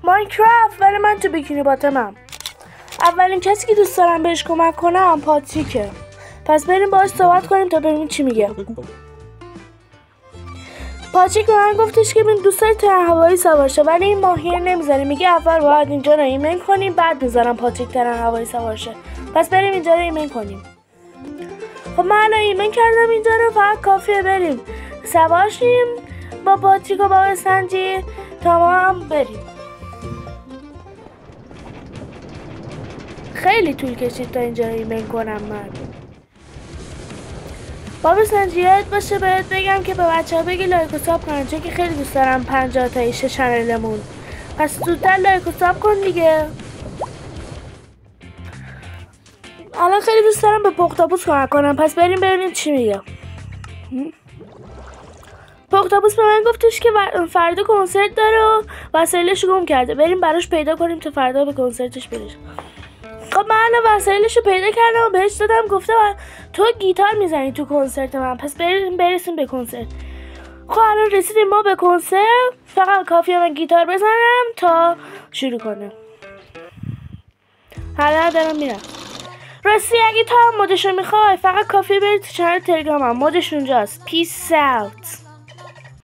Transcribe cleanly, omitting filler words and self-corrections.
ماینکرافت، ولی من تو بیکینی باتمم. اولین کسی که دوست دارم بهش کمک کنم پاتریکه. پس بریم باهاش صحبت کنیم تا ببینیم چی میگه. پاتریک به من گفتش که من دوست داره ترن هوایی سوار شه، ولی این ماهی نمیذاره. میگه اول باید اینجا رو ایمن کنیم بعد میذارم پاتریک ترن هوایی سوار شه. پس بریم اینجا رو ایمن کنیم. خب من الان ایمن کردم اینجا رو، فقط کافیه بریم سوار شیم با پاتریک و بابا سنجی تا ما هم بریم. خیلی طول کشید تا اینجا رو ایمن کنم من. بابا سنجی یاد باشه بهت بگم که به بچه ها بگی لایک و ساب کنن، چون که خیلی دوست دارم 50 تا ایشه چنلمون. پس زودتر لایک و ساب کن دیگه. الان خیلی دوست دارم به پختابوس کمک کنم، پس بریم ببینیم چی میگه. پختابوس به من گفتش که فردا کنسرت داره و وسایلش گم کرده، بریم براش پیدا کنیم تا فردا به کنسرتش بریم. خب من الان وسایلش رو پیدا کردم و بهش دادم، گفته تو گیتار میزنی تو کنسرت من، پس برسیم به کنسرت. خب الان رسیدیم ما به کنسرت، فقط کافیه من گیتار بزنم تا شروع کنه. حالا دارم میرم. راستی اگه تو هم مودشو میخوای فقط کافیه بری تو چنل تلگرامم، مودش اونجاست. پیس اوت.